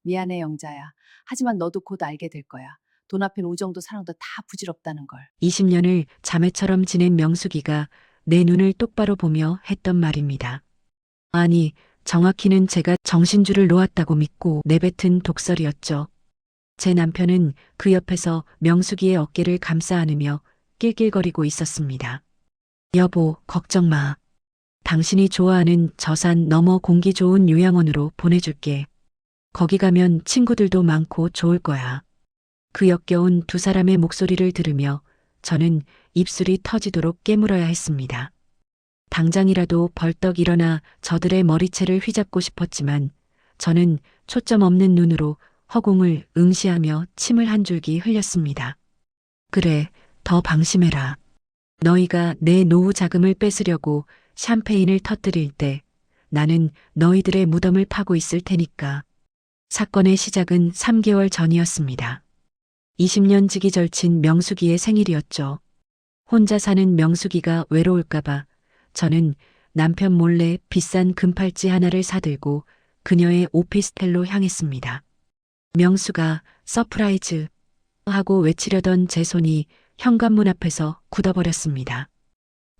미안해, 영자야. 하지만 너도 곧 알게 될 거야. 돈 앞엔 우정도 사랑도 다 부질없다는 걸. 20년을 자매처럼 지낸 명숙이가 내 눈을 똑바로 보며 했던 말입니다. 아니, 정확히는 제가 정신줄을 놓았다고 믿고 내뱉은 독설이었죠. 제 남편은 그 옆에서 명숙이의 어깨를 감싸 안으며 낄낄거리고 있었습니다. 여보, 걱정 마. 당신이 좋아하는 저산 너머 공기 좋은 요양원으로 보내줄게. 거기 가면 친구들도 많고 좋을 거야. 그 역겨운 두 사람의 목소리를 들으며 저는 입술이 터지도록 깨물어야 했습니다. 당장이라도 벌떡 일어나 저들의 머리채를 휘잡고 싶었지만 저는 초점 없는 눈으로 허공을 응시하며 침을 한 줄기 흘렸습니다. 그래, 더 방심해라. 너희가 내 노후 자금을 뺏으려고 샴페인을 터뜨릴 때 나는 너희들의 무덤을 파고 있을 테니까. 사건의 시작은 3개월 전이었습니다. 20년 지기 절친 명숙이의 생일이었죠. 혼자 사는 명숙이가 외로울까봐 저는 남편 몰래 비싼 금팔찌 하나를 사들고 그녀의 오피스텔로 향했습니다. 명수가 서프라이즈 하고 외치려던 제 손이 현관문 앞에서 굳어버렸습니다.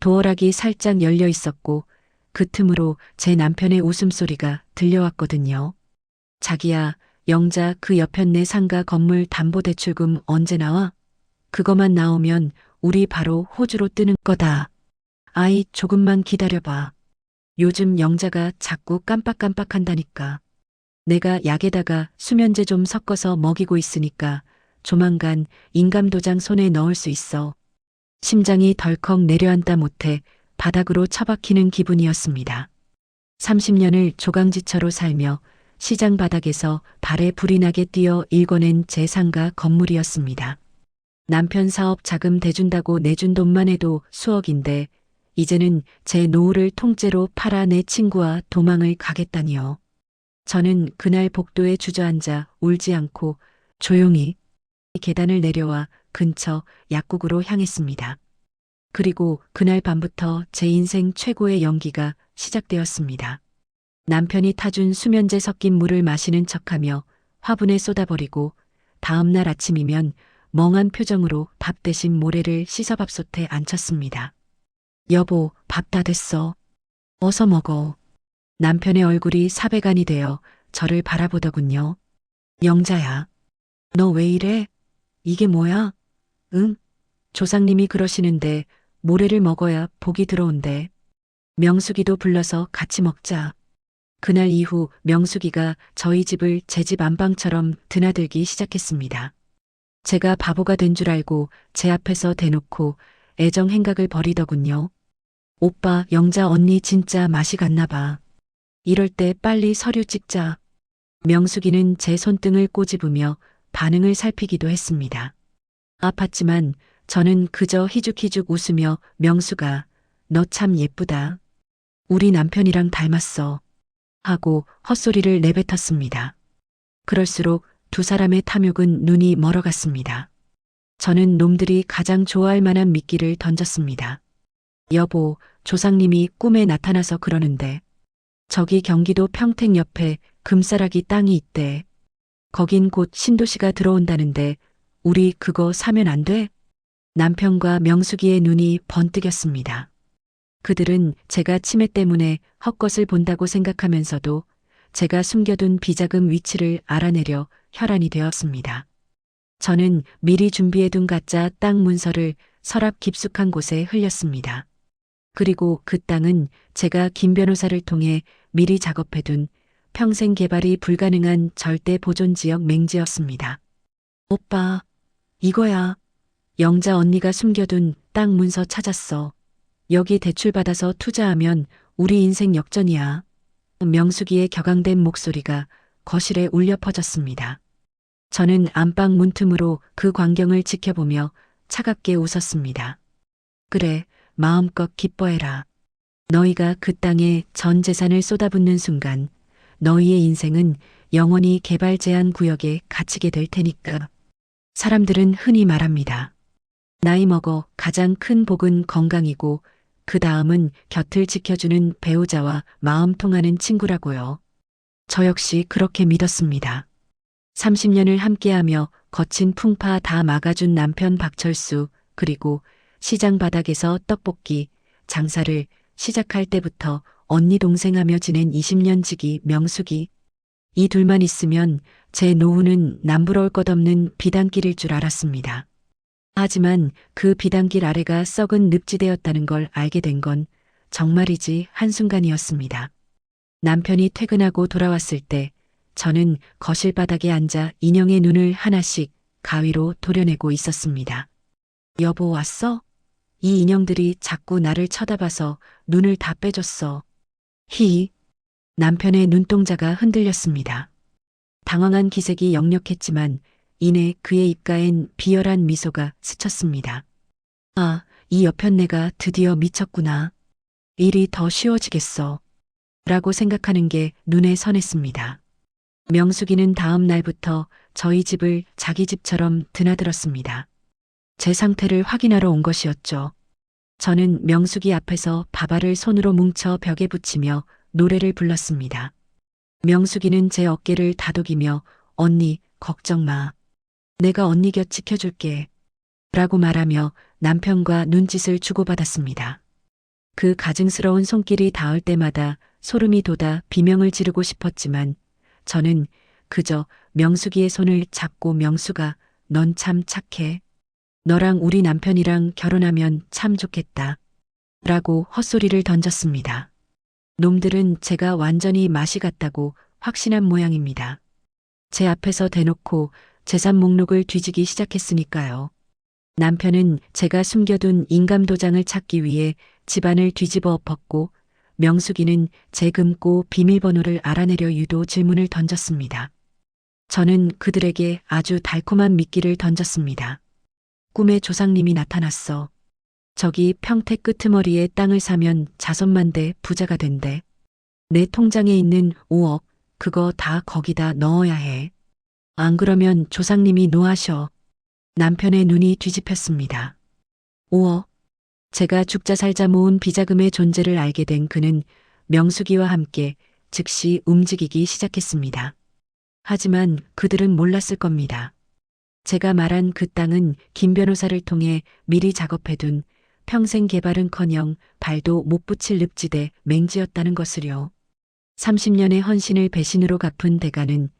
도어락이 살짝 열려 있었고 그 틈으로 제 남편의 웃음소리가 들려왔거든요. 자기야, 영자 그 옆편네 상가 건물 담보대출금 언제 나와? 그거만 나오면 우리 바로 호주로 뜨는 거다. 아이, 조금만 기다려봐. 요즘 영자가 자꾸 깜빡깜빡한다니까. 내가 약에다가 수면제 좀 섞어서 먹이고 있으니까 조만간 인감도장 손에 넣을 수 있어. 심장이 덜컥 내려앉다 못해 바닥으로 처박히는 기분이었습니다. 30년을 조강지처로 살며 시장 바닥에서 발에 불이 나게 뛰어 일궈낸 제 상가 건물이었습니다. 남편 사업 자금 대준다고 내준 돈만 해도 수억인데 이제는 제 노후를 통째로 팔아 내 친구와 도망을 가겠다니요. 저는 그날 복도에 주저앉아 울지 않고 조용히 계단을 내려와 근처 약국으로 향했습니다. 그리고 그날 밤부터 제 인생 최고의 연기가 시작되었습니다. 남편이 타준 수면제 섞인 물을 마시는 척하며 화분에 쏟아버리고 다음날 아침이면 멍한 표정으로 밥 대신 모래를 씻어밥솥에 앉혔습니다. 여보, 밥 다 됐어. 어서 먹어. 남편의 얼굴이 사백안이 되어 저를 바라보더군요. 영자야, 너 왜 이래? 이게 뭐야? 응? 조상님이 그러시는데 모래를 먹어야 복이 들어온대. 명숙이도 불러서 같이 먹자. 그날 이후 명숙이가 저희 집을 제 집 안방처럼 드나들기 시작했습니다. 제가 바보가 된 줄 알고 제 앞에서 대놓고 애정 행각을 벌이더군요. 오빠, 영자 언니 진짜 맛이 갔나 봐. 이럴 때 빨리 서류 찍자. 명숙이는 제 손등을 꼬집으며 반응을 살피기도 했습니다. 아팠지만 저는 그저 희죽희죽 웃으며 명수가 너 참 예쁘다. 우리 남편이랑 닮았어. 하고 헛소리를 내뱉었습니다. 그럴수록 두 사람의 탐욕은 눈이 멀어갔습니다. 저는 놈들이 가장 좋아할 만한 미끼를 던졌습니다. 여보, 조상님이 꿈에 나타나서 그러는데 저기 경기도 평택 옆에 금싸라기 땅이 있대. 거긴 곧 신도시가 들어온다는데 우리 그거 사면 안 돼? 남편과 명숙이의 눈이 번뜩였습니다. 그들은 제가 치매 때문에 헛것을 본다고 생각하면서도 제가 숨겨둔 비자금 위치를 알아내려 혈안이 되었습니다. 저는 미리 준비해둔 가짜 땅 문서를 서랍 깊숙한 곳에 흘렸습니다. 그리고 그 땅은 제가 김 변호사를 통해 미리 작업해둔 평생 개발이 불가능한 절대 보존 지역 맹지였습니다. 오빠, 이거야. 영자 언니가 숨겨둔 땅 문서 찾았어. 여기 대출받아서 투자하면 우리 인생 역전이야. 명숙이의 격앙된 목소리가 거실에 울려 퍼졌습니다. 저는 안방 문틈으로 그 광경을 지켜보며 차갑게 웃었습니다. 그래, 마음껏 기뻐해라. 너희가 그 땅에 전 재산을 쏟아붓는 순간 너희의 인생은 영원히 개발 제한 구역에 갇히게 될 테니까. 사람들은 흔히 말합니다. 나이 먹어 가장 큰 복은 건강이고 그 다음은 곁을 지켜주는 배우자와 마음 통하는 친구라고요. 저 역시 그렇게 믿었습니다. 30년을 함께하며 거친 풍파 다 막아준 남편 박철수, 그리고 시장 바닥에서 떡볶이 장사를 시작할 때부터 언니 동생하며 지낸 20년 지기 명숙이. 이 둘만 있으면 제 노후는 남부러울 것 없는 비단길일 줄 알았습니다. 하지만 그 비단길 아래가 썩은 늪지대였다는 걸 알게 된 건 정말이지 한순간이었습니다. 남편이 퇴근하고 돌아왔을 때 저는 거실 바닥에 앉아 인형의 눈을 하나씩 가위로 도려내고 있었습니다. 여보 왔어? 이 인형들이 자꾸 나를 쳐다봐서 눈을 다 빼줬어. 히. 남편의 눈동자가 흔들렸습니다. 당황한 기색이 역력했지만 이내 그의 입가엔 비열한 미소가 스쳤습니다. 아, 이 여편네가 드디어 미쳤구나. 일이 더 쉬워지겠어. 라고 생각하는 게 눈에 선했습니다. 명숙이는 다음 날부터 저희 집을 자기 집처럼 드나들었습니다. 제 상태를 확인하러 온 것이었죠. 저는 명숙이 앞에서 밥알을 손으로 뭉쳐 벽에 붙이며 노래를 불렀습니다. 명숙이는 제 어깨를 다독이며 언니, 걱정 마. 내가 언니 곁 지켜줄게. 라고 말하며 남편과 눈짓을 주고받았습니다. 그 가증스러운 손길이 닿을 때마다 소름이 돋아 비명을 지르고 싶었지만 저는 그저 명숙이의 손을 잡고 명숙아, 넌 참 착해. 너랑 우리 남편이랑 결혼하면 참 좋겠다. 라고 헛소리를 던졌습니다. 놈들은 제가 완전히 맛이 갔다고 확신한 모양입니다. 제 앞에서 대놓고 재산 목록을 뒤지기 시작했으니까요. 남편은 제가 숨겨둔 인감도장을 찾기 위해 집안을 뒤집어 엎었고 명숙이는 제 금고 비밀번호를 알아내려 유도 질문을 던졌습니다. 저는 그들에게 아주 달콤한 미끼를 던졌습니다. 꿈에 조상님이 나타났어. 저기 평택 끄트머리에 땅을 사면 자손만 돼 부자가 된대. 내 통장에 있는 5억, 그거 다 거기다 넣어야 해. 안 그러면 조상님이 노하셔. 남편의 눈이 뒤집혔습니다. 5억. 제가 죽자 살자 모은 비자금의 존재를 알게 된 그는 명숙이와 함께 즉시 움직이기 시작했습니다. 하지만 그들은 몰랐을 겁니다. 제가 말한 그 땅은 김 변호사를 통해 미리 작업해둔 평생 개발은커녕 발도 못 붙일 늪지대 맹지였다는 것을요. 30년의 헌신을 배신으로 갚은 대가는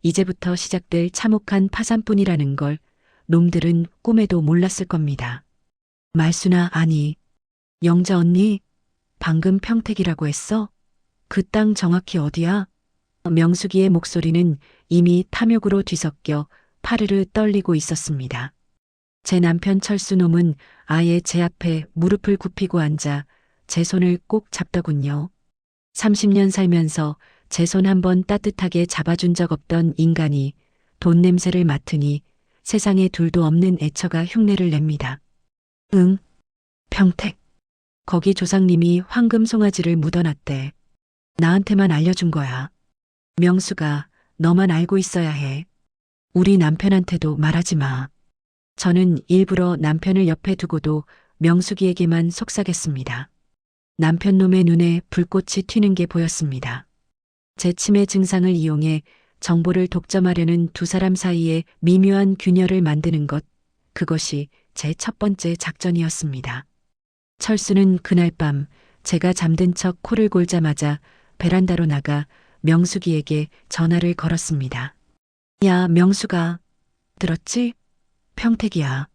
이제부터 시작될 참혹한 파산뿐이라는 걸 놈들은 꿈에도 몰랐을 겁니다. 말순아, 아니. 영자 언니, 방금 평택이라고 했어? 그 땅 정확히 어디야? 명숙이의 목소리는 이미 탐욕으로 뒤섞여 파르르 떨리고 있었습니다. 제 남편 철수놈은 아예 제 앞에 무릎을 굽히고 앉아 제 손을 꼭 잡더군요. 30년 살면서 제 손 한번 따뜻하게 잡아준 적 없던 인간이 돈 냄새를 맡으니 세상에 둘도 없는 애처가 흉내를 냅니다. 응, 평택. 거기 조상님이 황금 송아지를 묻어놨대. 나한테만 알려준 거야. 명수가 너만 알고 있어야 해. 우리 남편한테도 말하지 마. 저는 일부러 남편을 옆에 두고도 명숙이에게만 속삭였습니다. 남편 놈의 눈에 불꽃이 튀는 게 보였습니다. 제 치매 증상을 이용해 정보를 독점하려는 두 사람 사이에 미묘한 균열을 만드는 것, 그것이 제 첫 번째 작전이었습니다. 철수는 그날 밤 제가 잠든 척 코를 골자마자 베란다로 나가 명숙이에게 전화를 걸었습니다. 야, 명숙아. 들었지? 평택이야.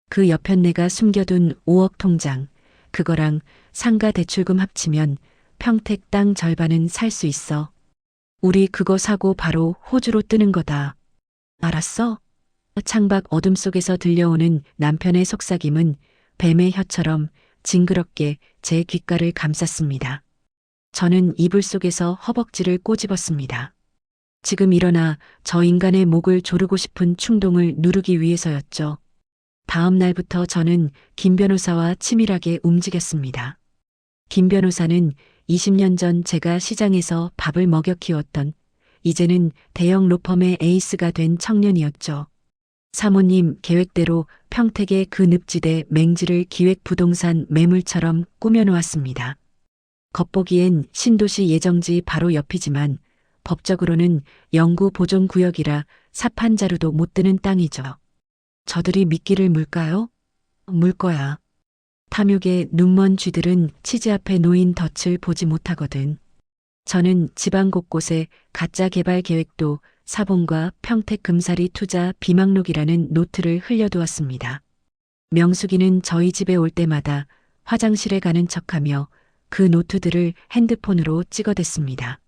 그 여편네가 숨겨둔 5억 통장, 그거랑 상가 대출금 합치면 평택 땅 절반은 살 수 있어. 우리 그거 사고 바로 호주로 뜨는 거다. 알았어? 창밖 어둠 속에서 들려오는 남편의 속삭임은 뱀의 혀처럼 징그럽게 제 귓가를 감쌌습니다. 저는 이불 속에서 허벅지를 꼬집었습니다. 지금 일어나 저 인간의 목을 조르고 싶은 충동을 누르기 위해서였죠. 다음 날부터 저는 김 변호사와 치밀하게 움직였습니다. 김 변호사는 20년 전 제가 시장에서 밥을 먹여 키웠던 이제는 대형 로펌의 에이스가 된 청년이었죠. 사모님 계획대로 평택의 그 늪지대 맹지를 기획 부동산 매물처럼 꾸며놓았습니다. 겉보기엔 신도시 예정지 바로 옆이지만 법적으로는 영구 보존 구역이라 삽 한 자루도 못 드는 땅이죠. 저들이 미끼를 물까요? 물 거야. 탐욕의 눈먼 쥐들은 치즈 앞에 놓인 덫을 보지 못하거든. 저는 지방 곳곳에 가짜 개발 계획도 사본과 평택 금사리 투자 비망록이라는 노트를 흘려두었습니다. 명숙이는 저희 집에 올 때마다 화장실에 가는 척하며 그 노트들을 핸드폰으로 찍어댔습니다.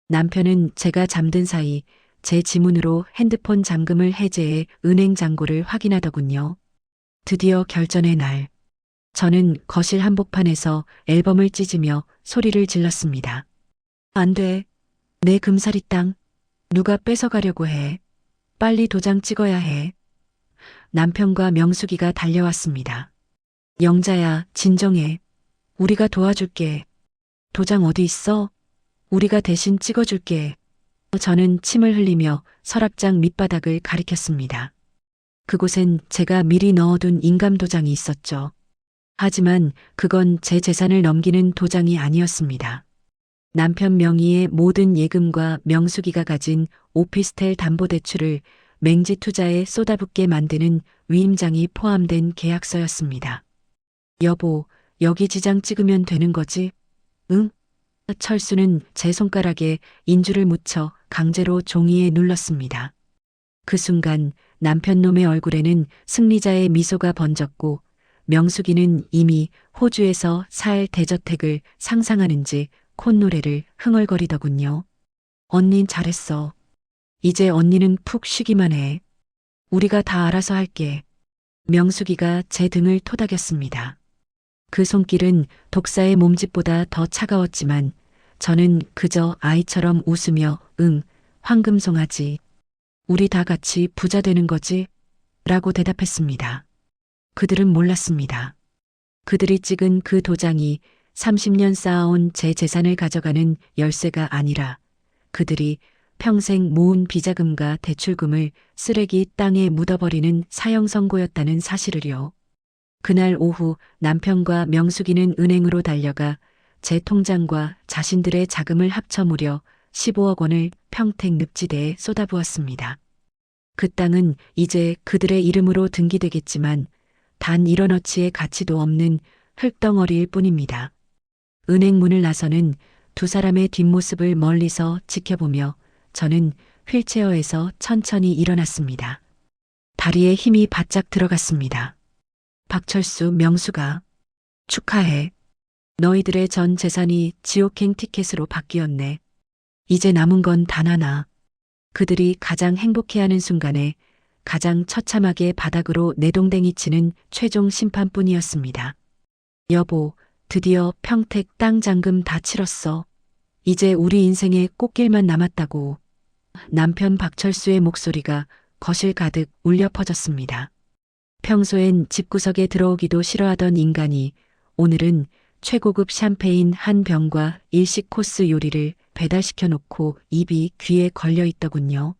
남편은 제가 잠든 사이 제 지문으로 핸드폰 잠금을 해제해 은행 잔고를 확인하더군요. 드디어 결전의 날. 저는 거실 한복판에서 앨범을 찢으며 소리를 질렀습니다. 안 돼. 내 금사리 땅. 누가 뺏어가려고 해. 빨리 도장 찍어야 해. 남편과 명숙이가 달려왔습니다. 영자야, 진정해. 우리가 도와줄게. 도장 어디 있어? 우리가 대신 찍어줄게. 저는 침을 흘리며 서랍장 밑바닥을 가리켰습니다. 그곳엔 제가 미리 넣어둔 인감 도장이 있었죠. 하지만 그건 제 재산을 넘기는 도장이 아니었습니다. 남편 명의의 모든 예금과 명숙이가 가진 오피스텔 담보대출을 맹지 투자에 쏟아붓게 만드는 위임장이 포함된 계약서였습니다. 여보, 여기 지장 찍으면 되는 거지? 응? 철수는 제 손가락에 인주를 묻혀 강제로 종이에 눌렀습니다. 그 순간 남편 놈의 얼굴에는 승리자의 미소가 번졌고 명숙이는 이미 호주에서 살 대저택을 상상하는지 콧노래를 흥얼거리더군요. 언닌 잘했어. 이제 언니는 푹 쉬기만 해. 우리가 다 알아서 할게. 명숙이가 제 등을 토닥였습니다. 그 손길은 독사의 몸짓보다 더 차가웠지만 저는 그저 아이처럼 웃으며 응, 황금송아지. 우리 다 같이 부자 되는 거지? 라고 대답했습니다. 그들은 몰랐습니다. 그들이 찍은 그 도장이 30년 쌓아온 제 재산을 가져가는 열쇠가 아니라 그들이 평생 모은 비자금과 대출금을 쓰레기 땅에 묻어버리는 사형 선고였다는 사실을요. 그날 오후 남편과 명숙이는 은행으로 달려가 제 통장과 자신들의 자금을 합쳐 무려 15억 원을 평택 늪지대에 쏟아부었습니다. 그 땅은 이제 그들의 이름으로 등기되겠지만 단 1원어치의 가치도 없는 흙덩어리일 뿐입니다. 은행 문을 나서는 두 사람의 뒷모습을 멀리서 지켜보며 저는 휠체어에서 천천히 일어났습니다. 다리에 힘이 바짝 들어갔습니다. 박철수, 명수가 축하해. 너희들의 전 재산이 지옥행 티켓으로 바뀌었네. 이제 남은 건 단 하나. 그들이 가장 행복해하는 순간에 가장 처참하게 바닥으로 내동댕이 치는 최종 심판뿐이었습니다. 여보, 드디어 평택 땅 잔금 다 치렀어. 이제 우리 인생에 꽃길만 남았다고. 남편 박철수의 목소리가 거실 가득 울려 퍼졌습니다. 평소엔 집구석에 들어오기도 싫어하던 인간이 오늘은 최고급 샴페인 한 병과 일식 코스 요리를 배달시켜 놓고 입이 귀에 걸려 있더군요.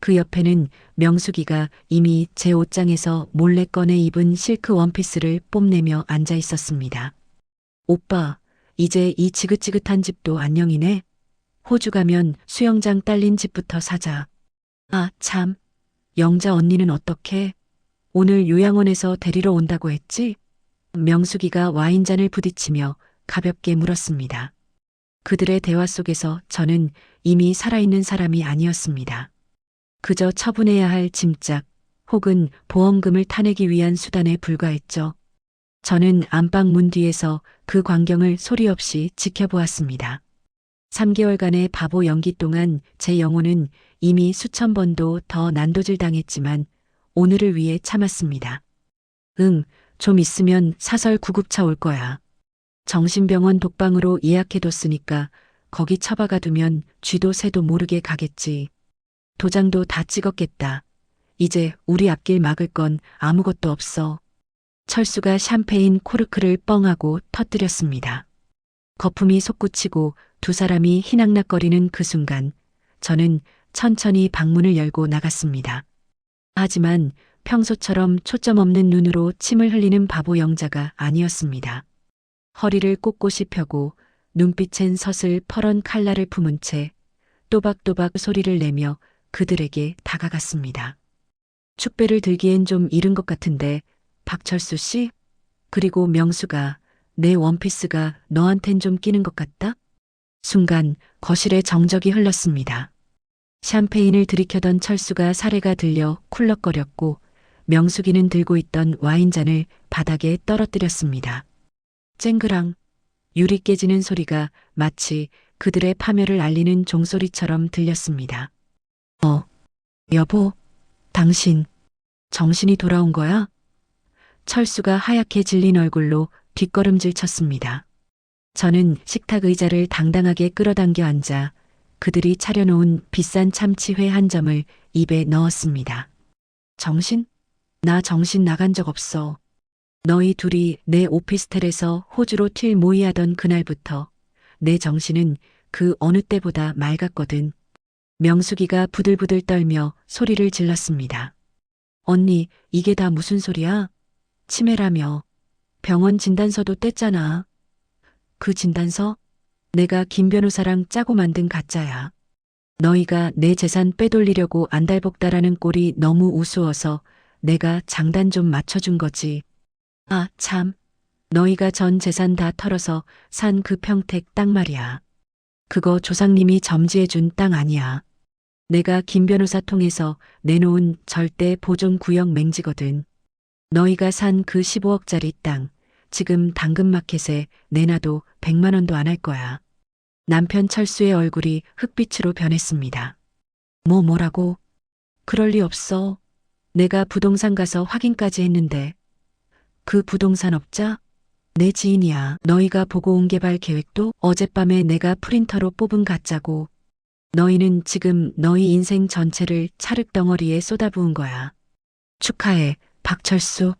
그 옆에는 명숙이가 이미 제 옷장에서 몰래 꺼내 입은 실크 원피스를 뽐내며 앉아 있었습니다. 오빠, 이제 이 지긋지긋한 집도 안녕이네. 호주 가면 수영장 딸린 집부터 사자. 아, 참. 영자 언니는 어떻게? 오늘 요양원에서 데리러 온다고 했지? 명숙이가 와인잔을 부딪히며 가볍게 물었습니다. 그들의 대화 속에서 저는 이미 살아있는 사람이 아니었습니다. 그저 처분해야 할 짐짝 혹은 보험금을 타내기 위한 수단에 불과했죠. 저는 안방 문 뒤에서 그 광경을 소리 없이 지켜보았습니다. 3개월간의 바보 연기 동안 제 영혼은 이미 수천 번도 더 난도질 당했지만 오늘을 위해 참았습니다. 응, 좀 있으면 사설 구급차 올 거야. 정신병원 독방으로 예약해뒀으니까 거기 처박아 두면 쥐도 새도 모르게 가겠지. 도장도 다 찍었겠다. 이제 우리 앞길 막을 건 아무것도 없어. 철수가 샴페인 코르크를 뻥하고 터뜨렸습니다. 거품이 솟구치고 두 사람이 희낙낙거리는 그 순간 저는 천천히 방문을 열고 나갔습니다. 하지만 평소처럼 초점 없는 눈으로 침을 흘리는 바보 영자가 아니었습니다. 허리를 꼿꼿이 펴고 눈빛엔 서슬 퍼런 칼날을 품은 채 또박또박 소리를 내며 그들에게 다가갔습니다. 축배를 들기엔 좀 이른 것 같은데, 박철수 씨? 그리고 명수가, 내 원피스가 너한텐 좀 끼는 것 같다? 순간 거실에 정적이 흘렀습니다. 샴페인을 들이켜던 철수가 사례가 들려 쿨럭거렸고, 명수기는 들고 있던 와인잔을 바닥에 떨어뜨렸습니다. 쨍그랑 유리 깨지는 소리가 마치 그들의 파멸을 알리는 종소리처럼 들렸습니다. 여보, 당신 정신이 돌아온 거야? 철수가 하얗게 질린 얼굴로 뒷걸음질 쳤습니다. 저는 식탁 의자를 당당하게 끌어당겨 앉아 그들이 차려놓은 비싼 참치회 한 점을 입에 넣었습니다. 정신? 나 정신 나간 적 없어. 너희 둘이 내 오피스텔에서 호주로 튈 모의하던 그날부터 내 정신은 그 어느 때보다 맑았거든. 명수기가 부들부들 떨며 소리를 질렀습니다. 언니, 이게 다 무슨 소리야? 치매라며. 병원 진단서도 뗐잖아. 그 진단서? 내가 김 변호사랑 짜고 만든 가짜야. 너희가 내 재산 빼돌리려고 안달복달하는 꼴이 너무 우스워서 내가 장단 좀 맞춰준 거지. 아, 참. 너희가 전 재산 다 털어서 산 그 평택 땅 말이야. 그거 조상님이 점지해준 땅 아니야. 내가 김 변호사 통해서 내놓은 절대 보존 구역 맹지거든. 너희가 산 그 15억짜리 땅, 지금 당근마켓에 내놔도 100만 원도 안 할 거야. 남편 철수의 얼굴이 흑빛으로 변했습니다. 뭐라고? 그럴 리 없어. 내가 부동산 가서 확인까지 했는데. 그 부동산 업자? 내 지인이야. 너희가 보고 온 개발 계획도 어젯밤에 내가 프린터로 뽑은 가짜고. 너희는 지금 너희 인생 전체를 찰흙덩어리에 쏟아부은 거야. 축하해, 박철수.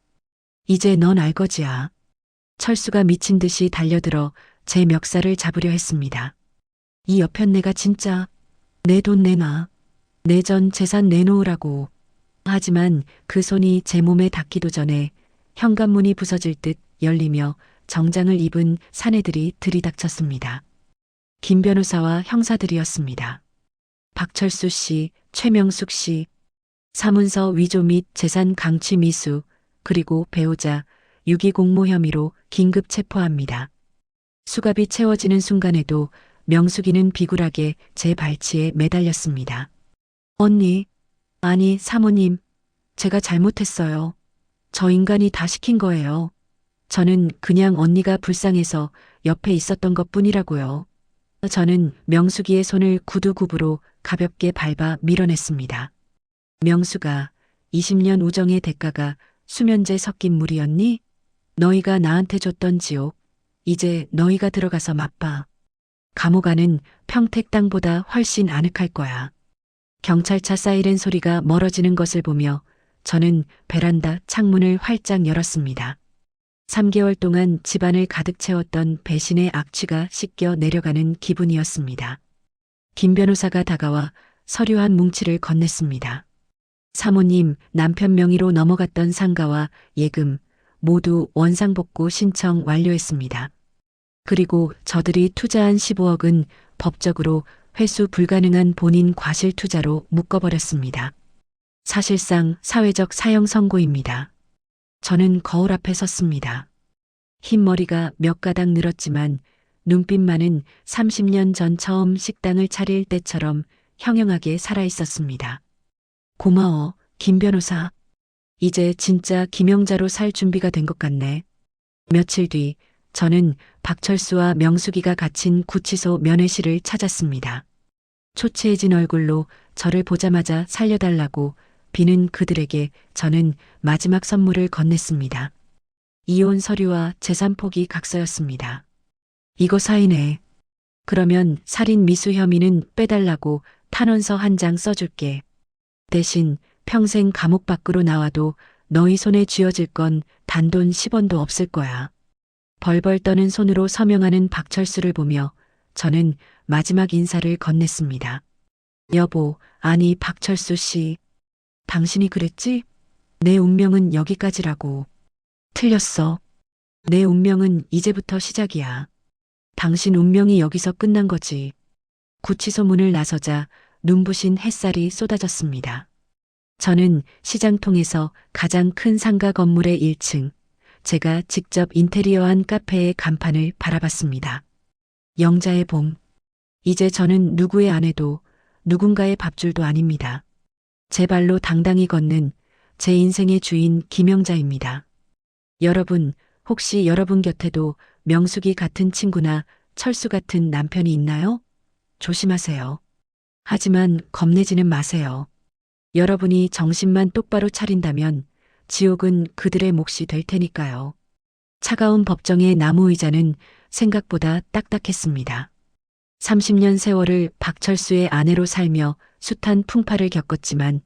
이제 넌 알거지야. 철수가 미친 듯이 달려들어 제 멱살을 잡으려 했습니다. 이 여편네가 진짜 내 돈 내놔. 내 전 재산 내놓으라고. 하지만 그 손이 제 몸에 닿기도 전에 현관문이 부서질 듯 열리며 정장을 입은 사내들이 들이닥쳤습니다. 김 변호사와 형사들이었습니다. 박철수 씨, 최명숙 씨, 사문서 위조 및 재산 강취 미수, 그리고 배우자, 유기공모 혐의로 긴급 체포합니다. 수갑이 채워지는 순간에도 명숙이는 비굴하게 제 발치에 매달렸습니다. 언니, 아니 사모님, 제가 잘못했어요. 저 인간이 다 시킨 거예요. 저는 그냥 언니가 불쌍해서 옆에 있었던 것뿐이라고요. 저는 명숙이의 손을 구두굽으로 가볍게 밟아 밀어냈습니다. 명수가 20년 우정의 대가가 수면제 섞인 물이었니? 너희가 나한테 줬던 지옥, 이제 너희가 들어가서 맛봐. 감옥 안은 평택 땅보다 훨씬 아늑할 거야. 경찰차 사이렌 소리가 멀어지는 것을 보며 저는 베란다 창문을 활짝 열었습니다. 3개월 동안 집안을 가득 채웠던 배신의 악취가 씻겨 내려가는 기분이었습니다. 김 변호사가 다가와 서류 한 뭉치를 건넸습니다. 사모님, 남편 명의로 넘어갔던 상가와 예금 모두 원상복구 신청 완료했습니다. 그리고 저들이 투자한 15억은 법적으로 회수 불가능한 본인 과실 투자로 묶어버렸습니다. 사실상 사회적 사형 선고입니다. 저는 거울 앞에 섰습니다. 흰머리가 몇 가닥 늘었지만 눈빛만은 30년 전 처음 식당을 차릴 때처럼 형형하게 살아있었습니다. 고마워, 김 변호사. 이제 진짜 김영자로 살 준비가 된 것 같네. 며칠 뒤 저는 박철수와 명숙이가 갇힌 구치소 면회실을 찾았습니다. 초췌해진 얼굴로 저를 보자마자 살려달라고 비는 그들에게 저는 마지막 선물을 건넸습니다. 이혼 서류와 재산 포기 각서였습니다. 이거 사인해. 그러면 살인 미수 혐의는 빼달라고 탄원서 한 장 써줄게. 대신 평생 감옥 밖으로 나와도 너희 손에 쥐어질 건 단돈 10원도 없을 거야. 벌벌 떠는 손으로 서명하는 박철수를 보며 저는 마지막 인사를 건넸습니다. 여보, 아니 박철수 씨. 당신이 그랬지? 내 운명은 여기까지라고. 틀렸어. 내 운명은 이제부터 시작이야. 당신 운명이 여기서 끝난 거지. 구치소 문을 나서자 눈부신 햇살이 쏟아졌습니다. 저는 시장통에서 가장 큰 상가 건물의 1층, 제가 직접 인테리어한 카페의 간판을 바라봤습니다. 영자의 봄. 이제 저는 누구의 아내도 누군가의 밥줄도 아닙니다. 제 발로 당당히 걷는 제 인생의 주인 김영자입니다. 여러분, 혹시 여러분 곁에도 명숙이 같은 친구나 철수 같은 남편이 있나요? 조심하세요. 하지만 겁내지는 마세요. 여러분이 정신만 똑바로 차린다면 지옥은 그들의 몫이 될 테니까요. 차가운 법정의 나무 의자는 생각보다 딱딱했습니다. 30년 세월을 박철수의 아내로 살며 숱한 풍파를 겪었지만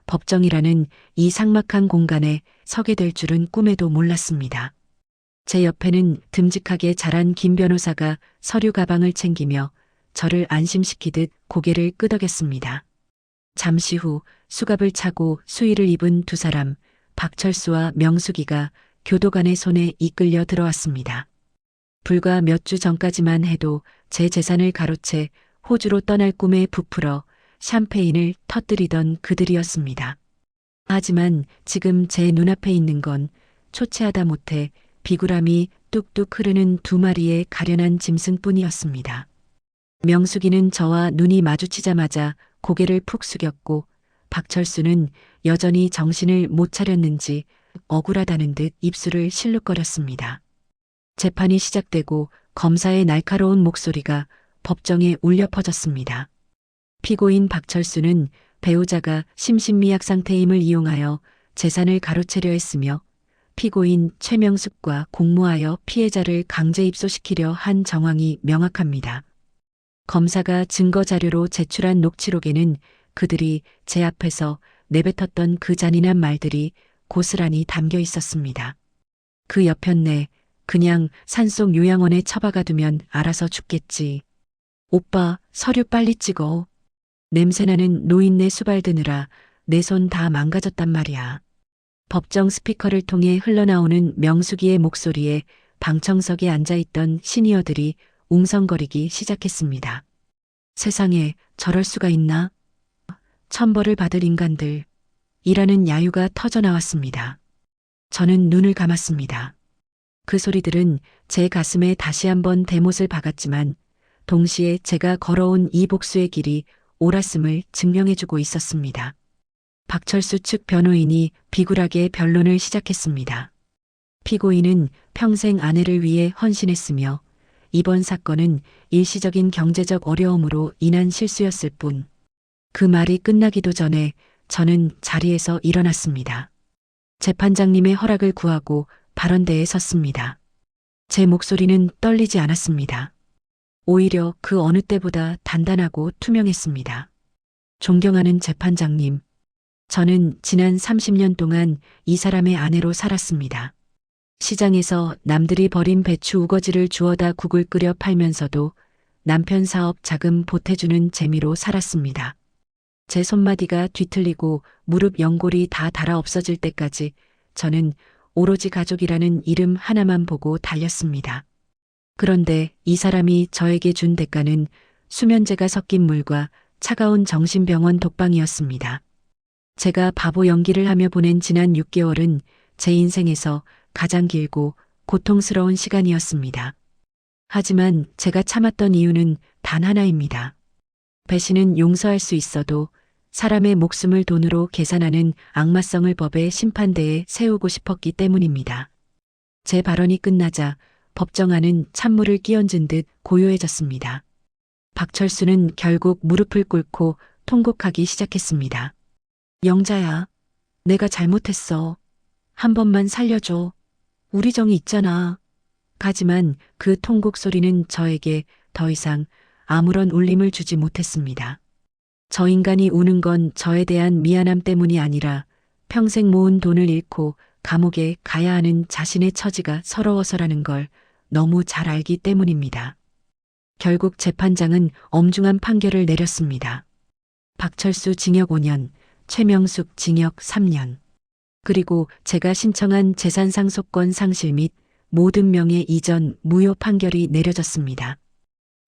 법정이라는 이 삭막한 공간에 서게 될 줄은 꿈에도 몰랐습니다. 제 옆에는 듬직하게 자란 김 변호사가 서류 가방을 챙기며 저를 안심시키듯 고개를 끄덕였습니다. 잠시 후 수갑을 차고 수의를 입은 두 사람, 박철수와 명숙이가 교도관의 손에 이끌려 들어왔습니다. 불과 몇 주 전까지만 해도 제 재산을 가로채 호주로 떠날 꿈에 부풀어 샴페인을 터뜨리던 그들이었습니다. 하지만 지금 제 눈앞에 있는 건 초췌하다 못해 비굴함이 뚝뚝 흐르는 두 마리의 가련한 짐승뿐이었습니다. 명숙이는 저와 눈이 마주치자마자 고개를 푹 숙였고 박철수는 여전히 정신을 못 차렸는지 억울하다는 듯 입술을 실룩거렸습니다. 재판이 시작되고 검사의 날카로운 목소리가 법정에 울려 퍼졌습니다. 피고인 박철수는 배우자가 심신미약 상태임을 이용하여 재산을 가로채려 했으며 피고인 최명숙과 공모하여 피해자를 강제 입소시키려 한 정황이 명확합니다. 검사가 증거 자료로 제출한 녹취록에는 그들이 제 앞에서 내뱉었던 그 잔인한 말들이 고스란히 담겨 있었습니다. 그 여편네, 그냥 산속 요양원에 처박아 두면 알아서 죽겠지. 오빠, 서류 빨리 찍어. 냄새나는 노인네 수발 드느라 내 손 다 망가졌단 말이야. 법정 스피커를 통해 흘러나오는 명숙이의 목소리에 방청석에 앉아있던 시니어들이 웅성거리기 시작했습니다. 세상에 저럴 수가 있나? 천벌을 받을 인간들. 이라는 야유가 터져나왔습니다. 저는 눈을 감았습니다. 그 소리들은 제 가슴에 다시 한번 대못을 박았지만 동시에 제가 걸어온 이 복수의 길이 옳았음을 증명해주고 있었습니다. 박철수 측 변호인이 비굴하게 변론을 시작했습니다. 피고인은 평생 아내를 위해 헌신했으며 이번 사건은 일시적인 경제적 어려움으로 인한 실수였을 뿐. 그 말이 끝나기도 전에 저는 자리에서 일어났습니다. 재판장님의 허락을 구하고 발언대에 섰습니다. 제 목소리는 떨리지 않았습니다. 오히려 그 어느 때보다 단단하고 투명했습니다. 존경하는 재판장님, 저는 지난 30년 동안 이 사람의 아내로 살았습니다. 시장에서 남들이 버린 배추 우거지를 주워다 국을 끓여 팔면서도 남편 사업 자금 보태주는 재미로 살았습니다. 제 손마디가 뒤틀리고 무릎 연골이 다 닳아 없어질 때까지 저는 오로지 가족이라는 이름 하나만 보고 달렸습니다. 그런데 이 사람이 저에게 준 대가는 수면제가 섞인 물과 차가운 정신병원 독방이었습니다. 제가 바보 연기를 하며 보낸 지난 6개월은 제 인생에서 가장 길고 고통스러운 시간이었습니다. 하지만 제가 참았던 이유는 단 하나입니다. 배신은 용서할 수 있어도 사람의 목숨을 돈으로 계산하는 악마성을 법의 심판대에 세우고 싶었기 때문입니다. 제 발언이 끝나자 법정 안은 찬물을 끼얹은 듯 고요해졌습니다. 박철수는 결국 무릎을 꿇고 통곡하기 시작했습니다. 영자야, 내가 잘못했어. 한 번만 살려줘. 우리 정이 있잖아. 하지만 그 통곡 소리는 저에게 더 이상 아무런 울림을 주지 못했습니다. 저 인간이 우는 건 저에 대한 미안함 때문이 아니라 평생 모은 돈을 잃고 감옥에 가야 하는 자신의 처지가 서러워서라는 걸 너무 잘 알기 때문입니다. 결국 재판장은 엄중한 판결을 내렸습니다. 박철수 징역 5년, 최명숙 징역 3년. 그리고 제가 신청한 재산상속권 상실 및 모든 명예 이전 무효 판결이 내려졌습니다.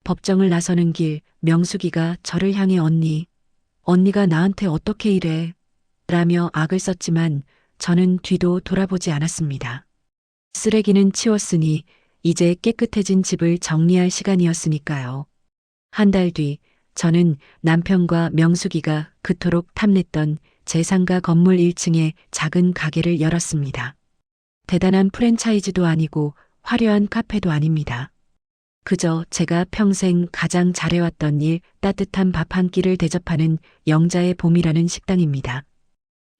법정을 나서는 길 명숙이가 저를 향해 언니가 나한테 어떻게 이래? 라며 악을 썼지만 저는 뒤도 돌아보지 않았습니다. 쓰레기는 치웠으니 이제 깨끗해진 집을 정리할 시간이었으니까요. 한 달 뒤 저는 남편과 명숙이가 그토록 탐냈던 제 상가 건물 1층에 작은 가게를 열었습니다. 대단한 프랜차이즈도 아니고 화려한 카페도 아닙니다. 그저 제가 평생 가장 잘해왔던 일, 따뜻한 밥 한 끼를 대접하는 영자의 봄이라는 식당입니다.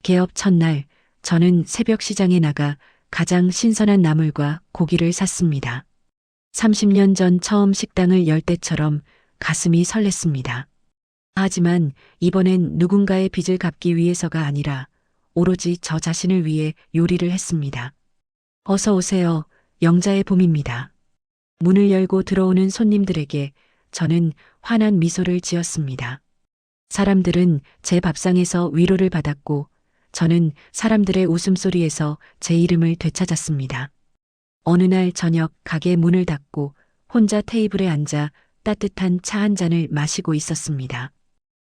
개업 첫날 저는 새벽 시장에 나가 가장 신선한 나물과 고기를 샀습니다. 30년 전 처음 식당을 열 때처럼 가슴이 설렜습니다. 하지만 이번엔 누군가의 빚을 갚기 위해서가 아니라 오로지 저 자신을 위해 요리를 했습니다. 어서 오세요. 영자의 봄입니다. 문을 열고 들어오는 손님들에게 저는 환한 미소를 지었습니다. 사람들은 제 밥상에서 위로를 받았고 저는 사람들의 웃음소리에서 제 이름을 되찾았습니다. 어느 날 저녁 가게 문을 닫고 혼자 테이블에 앉아 따뜻한 차 한 잔을 마시고 있었습니다.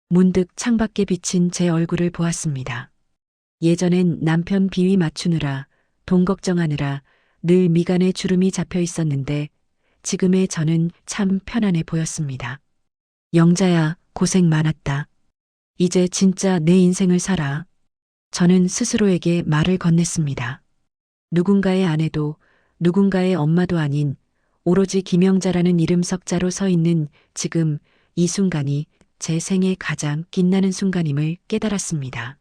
문득 창밖에 비친 제 얼굴을 보았습니다. 예전엔 남편 비위 맞추느라 돈 걱정하느라 늘 미간에 주름이 잡혀 있었는데 지금의 저는 참 편안해 보였습니다. 영자야, 고생 많았다. 이제 진짜 내 인생을 살아. 저는 스스로에게 말을 건넸습니다. 누군가의 아내도 누군가의 엄마도 아닌 오로지 김영자라는 이름 석자로 서 있는 지금 이 순간이 제 생애 가장 빛나는 순간임을 깨달았습니다.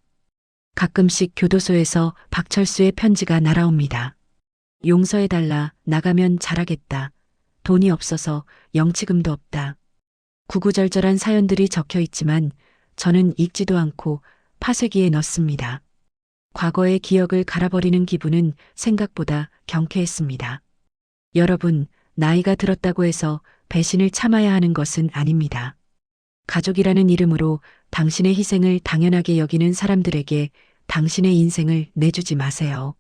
가끔씩 교도소에서 박철수의 편지가 날아옵니다. 용서해달라, 나가면 잘하겠다. 돈이 없어서 영치금도 없다. 구구절절한 사연들이 적혀 있지만 저는 읽지도 않고 파쇄기에 넣습니다. 과거의 기억을 갈아버리는 기분은 생각보다 경쾌했습니다. 여러분, 나이가 들었다고 해서 배신을 참아야 하는 것은 아닙니다. 가족이라는 이름으로 당신의 희생을 당연하게 여기는 사람들에게 당신의 인생을 내주지 마세요.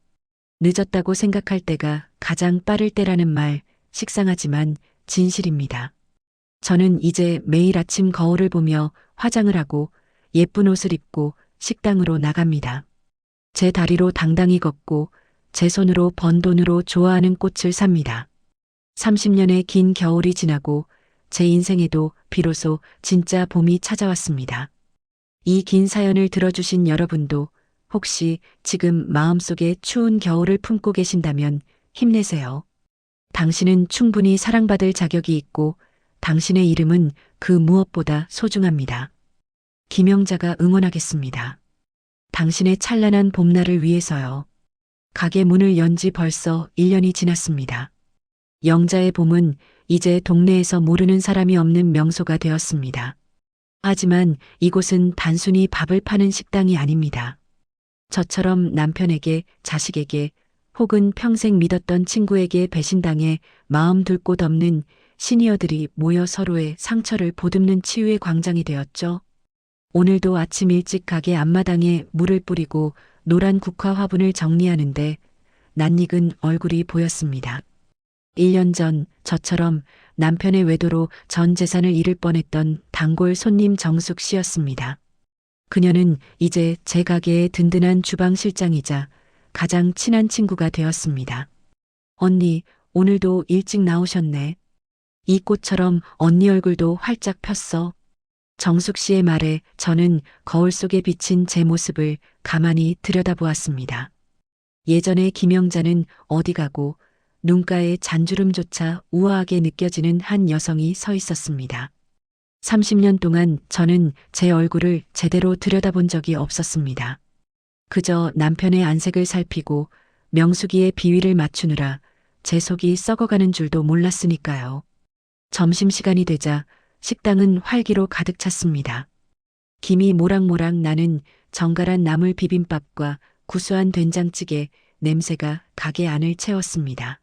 늦었다고 생각할 때가 가장 빠를 때라는 말, 식상하지만 진실입니다. 저는 이제 매일 아침 거울을 보며 화장을 하고 예쁜 옷을 입고 식당으로 나갑니다. 제 다리로 당당히 걷고 제 손으로 번 돈으로 좋아하는 꽃을 삽니다. 30년의 긴 겨울이 지나고 제 인생에도 비로소 진짜 봄이 찾아왔습니다. 이 긴 사연을 들어주신 여러분도 혹시 지금 마음속에 추운 겨울을 품고 계신다면 힘내세요. 당신은 충분히 사랑받을 자격이 있고 당신의 이름은 그 무엇보다 소중합니다. 김영자가 응원하겠습니다. 당신의 찬란한 봄날을 위해서요. 가게 문을 연 지 벌써 1년이 지났습니다. 영자의 봄은 이제 동네에서 모르는 사람이 없는 명소가 되었습니다. 하지만 이곳은 단순히 밥을 파는 식당이 아닙니다. 저처럼 남편에게, 자식에게 혹은 평생 믿었던 친구에게 배신당해 마음 둘 곳 없는 시니어들이 모여 서로의 상처를 보듬는 치유의 광장이 되었죠. 오늘도 아침 일찍 가게 앞마당에 물을 뿌리고 노란 국화 화분을 정리하는데 낯익은 얼굴이 보였습니다. 1년 전 저처럼 남편의 외도로 전 재산을 잃을 뻔했던 단골 손님 정숙 씨였습니다. 그녀는 이제 제 가게의 든든한 주방 실장이자 가장 친한 친구가 되었습니다. 언니, 오늘도 일찍 나오셨네. 이 꽃처럼 언니 얼굴도 활짝 폈어. 정숙 씨의 말에 저는 거울 속에 비친 제 모습을 가만히 들여다보았습니다. 예전의 김영자는 어디 가고 눈가에 잔주름조차 우아하게 느껴지는 한 여성이 서 있었습니다. 30년 동안 저는 제 얼굴을 제대로 들여다본 적이 없었습니다. 그저 남편의 안색을 살피고 명숙이의 비위를 맞추느라 제 속이 썩어가는 줄도 몰랐으니까요. 점심시간이 되자 식당은 활기로 가득 찼습니다. 김이 모락모락 나는 정갈한 나물 비빔밥과 구수한 된장찌개 냄새가 가게 안을 채웠습니다.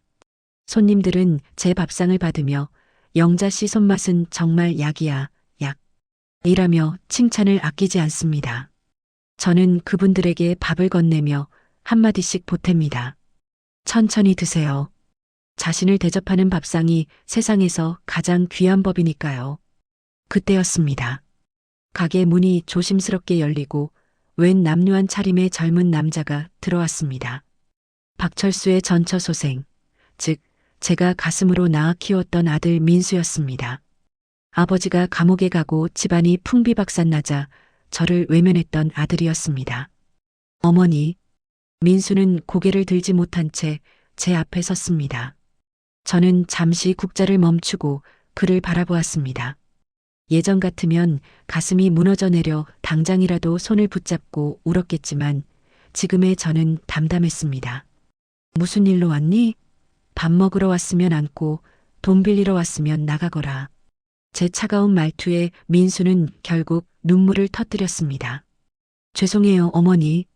손님들은 제 밥상을 받으며 영자 씨 손맛은 정말 약이야, 약. 이라며 칭찬을 아끼지 않습니다. 저는 그분들에게 밥을 건네며 한마디씩 보탭니다. 천천히 드세요. 자신을 대접하는 밥상이 세상에서 가장 귀한 법이니까요. 그때였습니다. 가게 문이 조심스럽게 열리고 웬 남루한 차림의 젊은 남자가 들어왔습니다. 박철수의 전처소생, 즉 제가 가슴으로 낳아 키웠던 아들 민수였습니다. 아버지가 감옥에 가고 집안이 풍비박산나자 저를 외면했던 아들이었습니다. 어머니, 민수는 고개를 들지 못한 채 제 앞에 섰습니다. 저는 잠시 국자를 멈추고 그를 바라보았습니다. 예전 같으면 가슴이 무너져 내려 당장이라도 손을 붙잡고 울었겠지만 지금의 저는 담담했습니다. 무슨 일로 왔니? 밥 먹으러 왔으면 앉고 돈 빌리러 왔으면 나가거라. 제 차가운 말투에 민수는 결국 눈물을 터뜨렸습니다. 죄송해요, 어머니.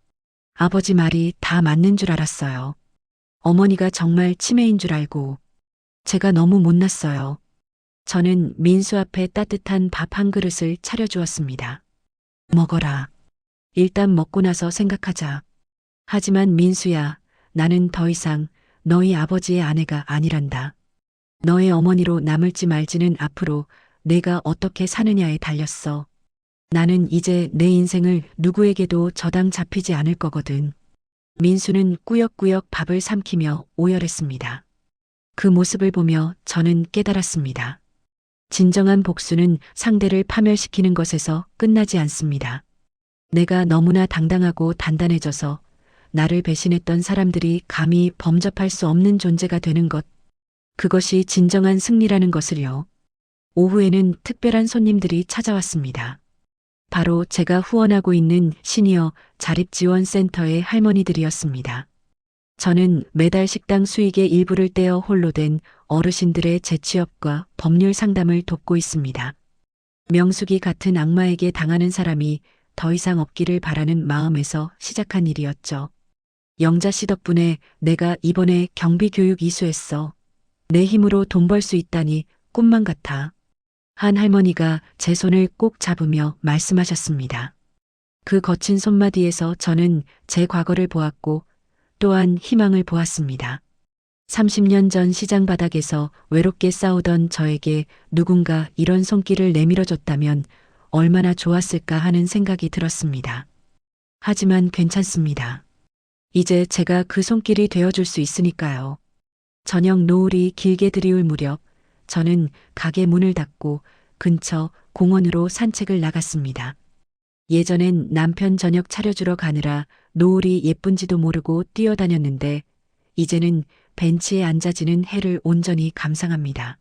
아버지 말이 다 맞는 줄 알았어요. 어머니가 정말 치매인 줄 알고 제가 너무 못났어요. 저는 민수 앞에 따뜻한 밥 한 그릇을 차려주었습니다. 먹어라. 일단 먹고 나서 생각하자. 하지만 민수야, 나는 더 이상 너희 아버지의 아내가 아니란다. 너의 어머니로 남을지 말지는 앞으로 내가 어떻게 사느냐에 달렸어. 나는 이제 내 인생을 누구에게도 저당 잡히지 않을 거거든. 민수는 꾸역꾸역 밥을 삼키며 오열했습니다. 그 모습을 보며 저는 깨달았습니다. 진정한 복수는 상대를 파멸시키는 것에서 끝나지 않습니다. 내가 너무나 당당하고 단단해져서 나를 배신했던 사람들이 감히 범접할 수 없는 존재가 되는 것, 그것이 진정한 승리라는 것을요. 오후에는 특별한 손님들이 찾아왔습니다. 바로 제가 후원하고 있는 시니어 자립지원센터의 할머니들이었습니다. 저는 매달 식당 수익의 일부를 떼어 홀로 된 어르신들의 재취업과 법률 상담을 돕고 있습니다. 명숙이 같은 악마에게 당하는 사람이 더 이상 없기를 바라는 마음에서 시작한 일이었죠. 영자 씨 덕분에 내가 이번에 경비 교육 이수했어. 내 힘으로 돈 벌 수 있다니 꿈만 같아. 한 할머니가 제 손을 꼭 잡으며 말씀하셨습니다. 그 거친 손마디에서 저는 제 과거를 보았고 또한 희망을 보았습니다. 30년 전 시장 바닥에서 외롭게 싸우던 저에게 누군가 이런 손길을 내밀어줬다면 얼마나 좋았을까 하는 생각이 들었습니다. 하지만 괜찮습니다. 이제 제가 그 손길이 되어줄 수 있으니까요. 저녁 노을이 길게 들이울 무렵 저는 가게 문을 닫고 근처 공원으로 산책을 나갔습니다. 예전엔 남편 저녁 차려주러 가느라 노을이 예쁜지도 모르고 뛰어다녔는데 이제는 벤치에 앉아지는 해를 온전히 감상합니다.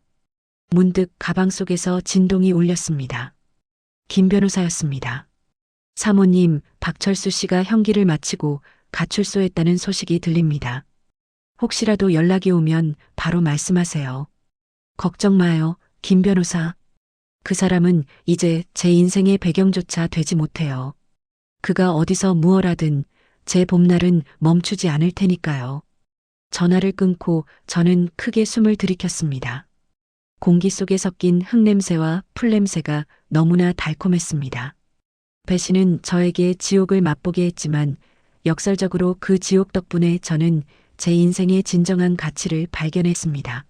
문득 가방 속에서 진동이 울렸습니다. 김 변호사였습니다. 사모님, 박철수 씨가 형기를 마치고 가출소했다는 소식이 들립니다. 혹시라도 연락이 오면 바로 말씀하세요. 걱정 마요, 김 변호사. 그 사람은 이제 제 인생의 배경조차 되지 못해요. 그가 어디서 무얼 하든 제 봄날은 멈추지 않을 테니까요. 전화를 끊고 저는 크게 숨을 들이켰습니다. 공기 속에 섞인 흙냄새와 풀냄새가 너무나 달콤했습니다. 배신은 저에게 지옥을 맛보게 했지만 역설적으로 그 지옥 덕분에 저는 제 인생의 진정한 가치를 발견했습니다.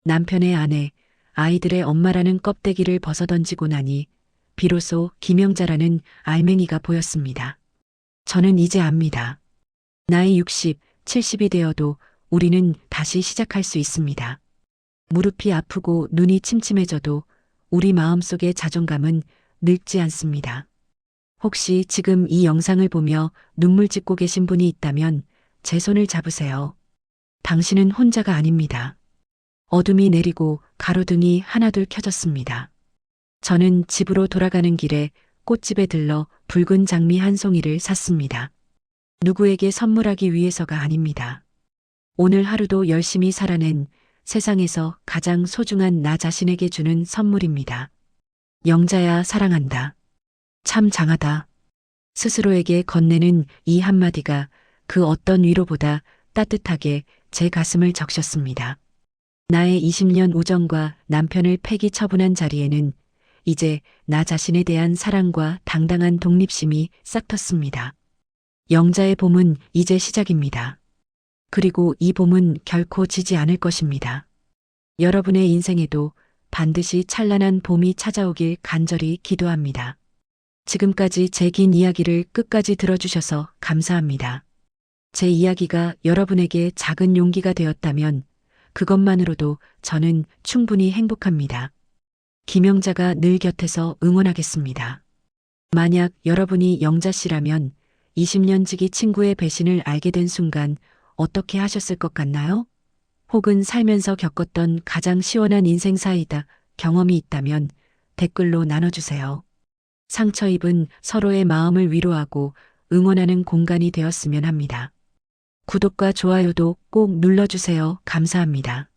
남편의 아내, 아이들의 엄마라는 껍데기를 벗어던지고 나니 비로소 김영자라는 알맹이가 보였습니다. 저는 이제 압니다. 나이 60, 70이 되어도 우리는 다시 시작할 수 있습니다. 무릎이 아프고 눈이 침침해져도 우리 마음속의 자존감은 늙지 않습니다. 혹시 지금 이 영상을 보며 눈물 짓고 계신 분이 있다면 제 손을 잡으세요. 당신은 혼자가 아닙니다. 어둠이 내리고 가로등이 하나둘 켜졌습니다. 저는 집으로 돌아가는 길에 꽃집에 들러 붉은 장미 한 송이를 샀습니다. 누구에게 선물하기 위해서가 아닙니다. 오늘 하루도 열심히 살아낸 세상에서 가장 소중한 나 자신에게 주는 선물입니다. 영자야, 사랑한다. 참 장하다. 스스로에게 건네는 이 한마디가 그 어떤 위로보다 따뜻하게 제 가슴을 적셨습니다. 나의 20년 우정과 남편을 폐기 처분한 자리에는 이제 나 자신에 대한 사랑과 당당한 독립심이 싹텄습니다. 영자의 봄은 이제 시작입니다. 그리고 이 봄은 결코 지지 않을 것입니다. 여러분의 인생에도 반드시 찬란한 봄이 찾아오길 간절히 기도합니다. 지금까지 제 긴 이야기를 끝까지 들어주셔서 감사합니다. 제 이야기가 여러분에게 작은 용기가 되었다면 그것만으로도 저는 충분히 행복합니다. 김영자가 늘 곁에서 응원하겠습니다. 만약 여러분이 영자 씨라면 20년 지기 친구의 배신을 알게 된 순간 어떻게 하셨을 것 같나요? 혹은 살면서 겪었던 가장 시원한 인생 사이다 경험이 있다면 댓글로 나눠주세요. 상처 입은 서로의 마음을 위로하고 응원하는 공간이 되었으면 합니다. 구독과 좋아요도 꼭 눌러주세요. 감사합니다.